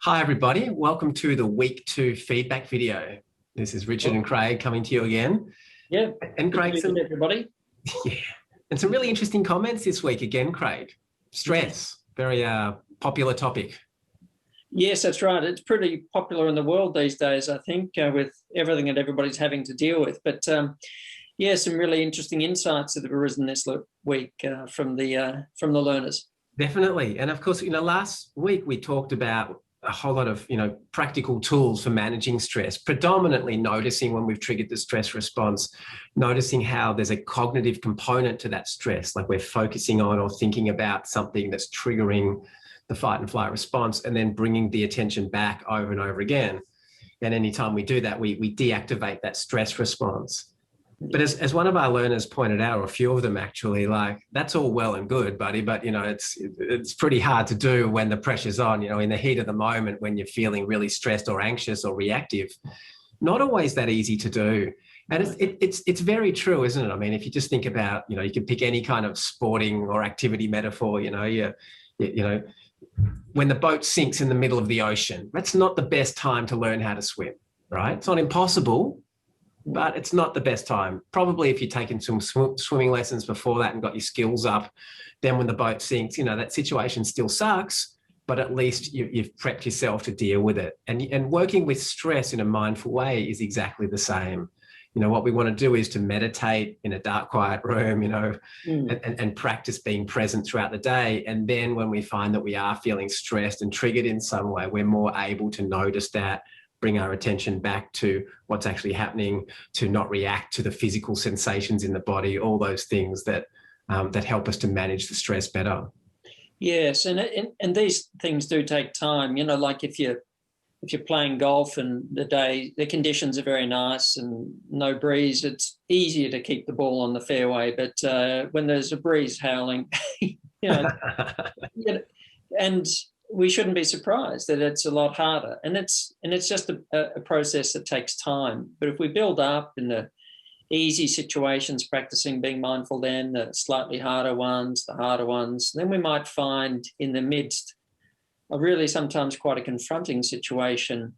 Hi everybody, welcome to the week 2 feedback video. This is Richard and Craig coming to you again. Yeah, and Craig, everybody. Yeah, and some really interesting comments this week again, Craig. Stress, very popular topic. Yes, that's right. It's pretty popular in the world these days, I think, with everything that everybody's having to deal with. But yeah, some really interesting insights that have arisen this week from the learners. Definitely, and of course, last week we talked about a whole lot of practical tools for managing stress, predominantly noticing when we've triggered the stress response, noticing how there's a cognitive component to that stress, like we're focusing on or thinking about something that's triggering the fight and flight response, and then bringing the attention back over and over again. And anytime we do that, we deactivate that stress response. But as one of our learners pointed out, or a few of them actually, like, that's all well and good, buddy, but it's pretty hard to do when the pressure's on, in the heat of the moment, when you're feeling really stressed or anxious or reactive. Not always that easy to do. And it's very true, isn't it? I mean, if you just think about, you can pick any kind of sporting or activity metaphor, when the boat sinks in the middle of the ocean, that's not the best time to learn how to swim, right? It's not impossible, but it's not the best time. Probably if you've taken some swimming lessons before that and got your skills up, then when the boat sinks, that situation still sucks, but at least you've prepped yourself to deal with it. And working with stress in a mindful way is exactly the same. What we want to do is to meditate in a dark, quiet room, and practice being present throughout the day. And then when we find that we are feeling stressed and triggered in some way, we're more able to notice that, bring our attention back to what's actually happening, to not react to the physical sensations in the body, all those things that help us to manage the stress better. Yes, and these things do take time. Like if you're playing golf and the conditions are very nice and no breeze, it's easier to keep the ball on the fairway. But when there's a breeze howling, and we shouldn't be surprised that it's a lot harder. And it's just a process that takes time. But if we build up in the easy situations, practicing being mindful, then the slightly harder ones, then we might find in the midst of really sometimes quite a confronting situation,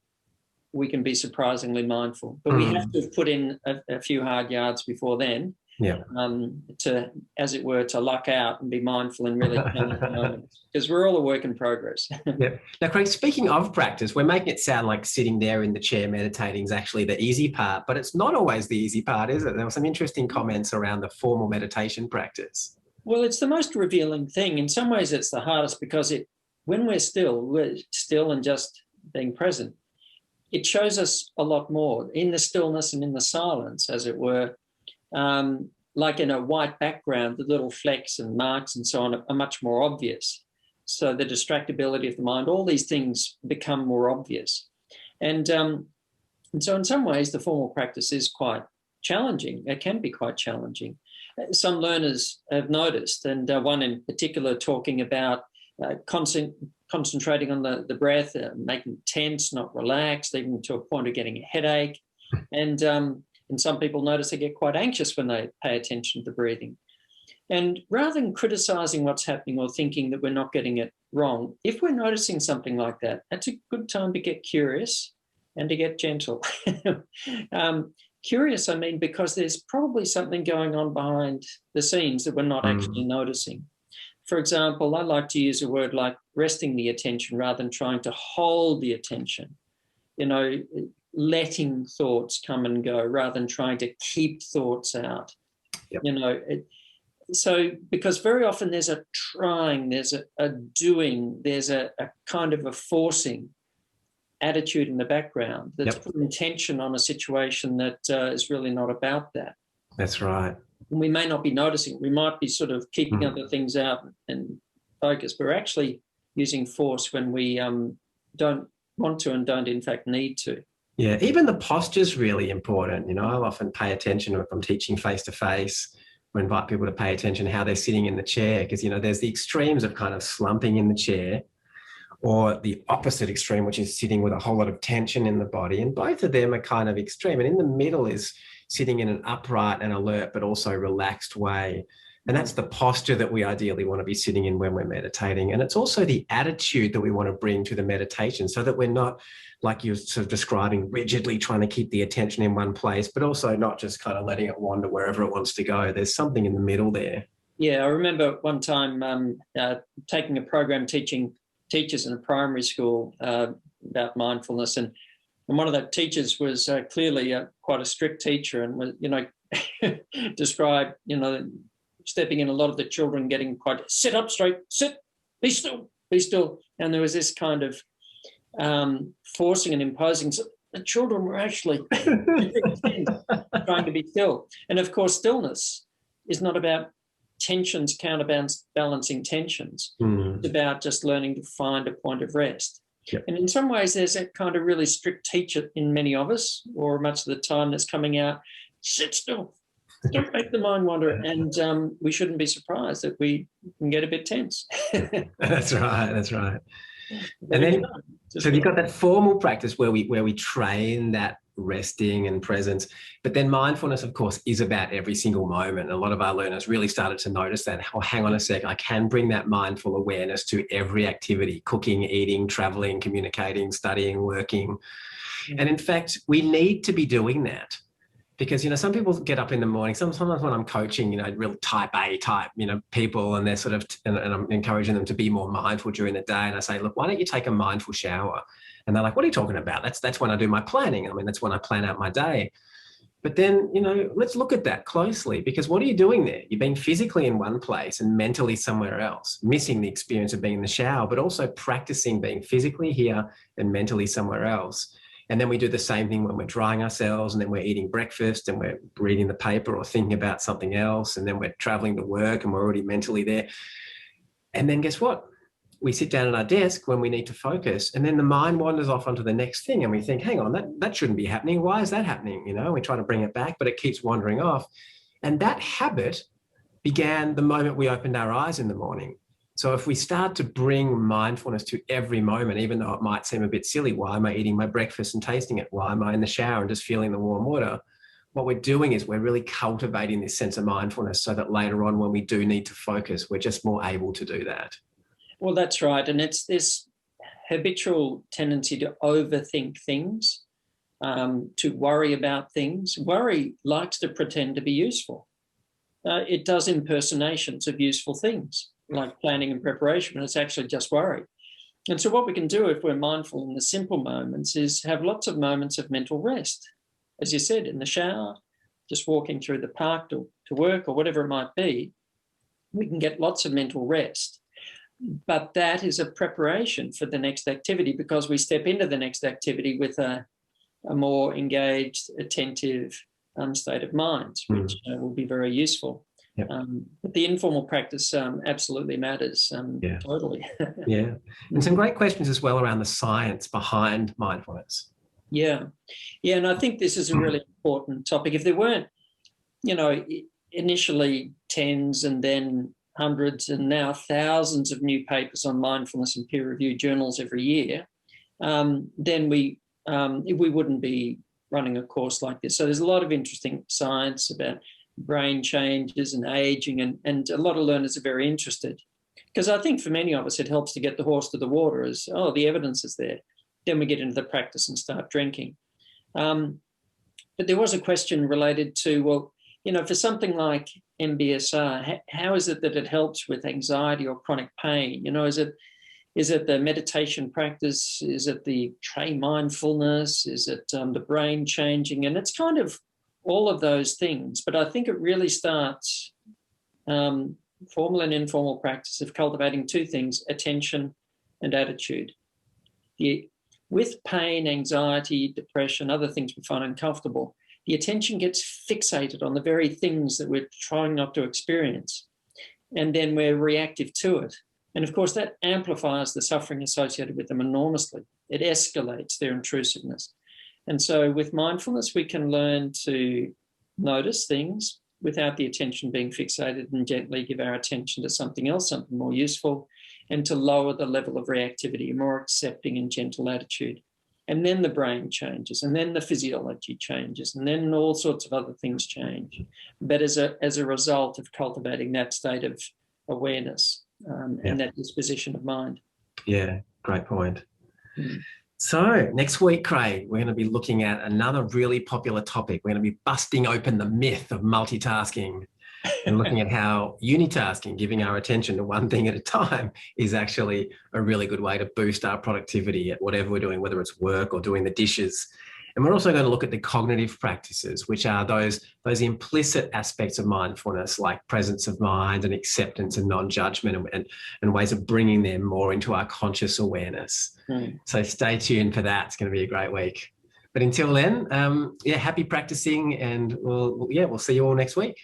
we can be surprisingly mindful. But we have to have put in a few hard yards before then, to, as it were, to luck out and be mindful in really challenging moments, because we're all a work in progress. Yeah. Now, Craig, speaking of practice, we're making it sound like sitting there in the chair meditating is actually the easy part, but it's not always the easy part, is it? There were some interesting comments around the formal meditation practice. Well, it's the most revealing thing. In some ways, it's the hardest because when we're still and just being present, it shows us a lot more in the stillness and in the silence, as it were. Like in a white background, the little flecks and marks and so on are much more obvious. So the distractibility of the mind, all these things become more obvious. And so in some ways, the formal practice is quite challenging. It can be quite challenging. Some learners have noticed, and one in particular talking about concentrating on the breath, making it tense, not relaxed, even to a point of getting a headache. And some people notice they get quite anxious when they pay attention to the breathing. And rather than criticizing what's happening or thinking that we're not getting it wrong, if we're noticing something like that, that's a good time to get curious and to get gentle. Curious, I mean, because there's probably something going on behind the scenes that we're not actually noticing. For example, I like to use a word like resting the attention rather than trying to hold the attention. Letting thoughts come and go rather than trying to keep thoughts out. Yep. So because very often there's a trying, there's a doing, there's a kind of a forcing attitude in the background that's putting tension on a situation that is really not about that. That's right. And we may not be noticing. We might be sort of keeping other things out and focus. But we're actually using force when we don't want to and don't in fact need to. Yeah, even the posture is really important. I'll often pay attention if I'm teaching face-to-face, or invite people to pay attention how they're sitting in the chair, because, there's the extremes of kind of slumping in the chair, or the opposite extreme, which is sitting with a whole lot of tension in the body. And both of them are kind of extreme. And in the middle is sitting in an upright and alert, but also relaxed way. And that's the posture that we ideally want to be sitting in when we're meditating. And it's also the attitude that we want to bring to the meditation, so that we're not, like you're sort of describing, rigidly trying to keep the attention in one place, but also not just kind of letting it wander wherever it wants to go. There's something in the middle there. Yeah, I remember one time taking a program teaching teachers in a primary school about mindfulness, and one of the teachers was clearly quite a strict teacher, and was, described, stepping in a lot of the children getting quite, sit up straight, sit, be still, be still. And there was this kind of forcing and imposing. So the children were actually trying to be still. And of course, stillness is not about tensions, counterbalancing tensions. It's about just learning to find a point of rest. Yep. And in some ways, there's a kind of really strict teacher in many of us, or much of the time that's coming out, sit still, don't make the mind wander. And we shouldn't be surprised that we can get a bit tense. That's right. And then, so you've got that formal practice where we train that resting and presence, but then mindfulness, of course, is about every single moment. A lot of our learners really started to notice that, oh, hang on a sec, I can bring that mindful awareness to every activity: cooking, eating, traveling, communicating, studying, working. And in fact, we need to be doing that. Because, some people get up in the morning, sometimes when I'm coaching, real type A type, people, and they're sort of, and I'm encouraging them to be more mindful during the day. And I say, look, why don't you take a mindful shower? And they're like, what are you talking about? That's when I do my planning. I mean, that's when I plan out my day. But then, let's look at that closely, because what are you doing there? You're being physically in one place and mentally somewhere else, missing the experience of being in the shower, but also practicing being physically here and mentally somewhere else. And then we do the same thing when we're drying ourselves, and then we're eating breakfast and we're reading the paper or thinking about something else. And then we're traveling to work and we're already mentally there. And then guess what? We sit down at our desk when we need to focus, and then the mind wanders off onto the next thing. And we think, hang on, that shouldn't be happening. Why is that happening? We try to bring it back, but it keeps wandering off. And that habit began the moment we opened our eyes in the morning. So if we start to bring mindfulness to every moment, even though it might seem a bit silly, why am I eating my breakfast and tasting it? Why am I in the shower and just feeling the warm water? What we're doing is we're really cultivating this sense of mindfulness, so that later on, when we do need to focus, we're just more able to do that. Well, that's right. And it's this habitual tendency to overthink things, to worry about things. Worry likes to pretend to be useful. It does impersonations of useful things, like planning and preparation, but it's actually just worry. And so what we can do if we're mindful in the simple moments is have lots of moments of mental rest. As you said, in the shower, just walking through the park to work or whatever it might be, we can get lots of mental rest. But that is a preparation for the next activity, because we step into the next activity with a more engaged, attentive state of mind, which will be very useful. Yep. But the informal practice absolutely matters. Totally. Yeah. And some great questions as well around the science behind mindfulness. Yeah. And I think this is a really important topic. If there weren't, initially tens and then hundreds and now thousands of new papers on mindfulness in peer-reviewed journals every year, then we wouldn't be running a course like this. So there's a lot of interesting science about brain changes and aging, and a lot of learners are very interested, because I think for many of us it helps to get the horse to the water, as, oh, the evidence is there. Then we get into the practice and start drinking. But there was a question related to, well, for something like MBSR, how is it that it helps with anxiety or chronic pain? Is it the meditation practice? Is it the tray mindfulness? Is it the brain changing? And it's kind of all of those things. But I think it really starts, formal and informal practice, of cultivating two things: attention and attitude. With pain, anxiety, depression, other things we find uncomfortable, the attention gets fixated on the very things that we're trying not to experience. And then we're reactive to it. And of course, that amplifies the suffering associated with them enormously. It escalates their intrusiveness. And so with mindfulness, we can learn to notice things without the attention being fixated, and gently give our attention to something else, something more useful, and to lower the level of reactivity, a more accepting and gentle attitude. And then the brain changes, and then the physiology changes, and then all sorts of other things change. But as a result of cultivating that state of awareness and that disposition of mind. Yeah, great point. So next week, Craig, we're going to be looking at another really popular topic. We're going to be busting open the myth of multitasking and looking at how unitasking, giving our attention to one thing at a time, is actually a really good way to boost our productivity at whatever we're doing, whether it's work or doing the dishes. And we're also going to look at the cognitive practices, which are those implicit aspects of mindfulness, like presence of mind and acceptance and non-judgment, and ways of bringing them more into our conscious awareness. So stay tuned for that. It's going to be a great week. But until then, happy practicing, and we'll see you all next week.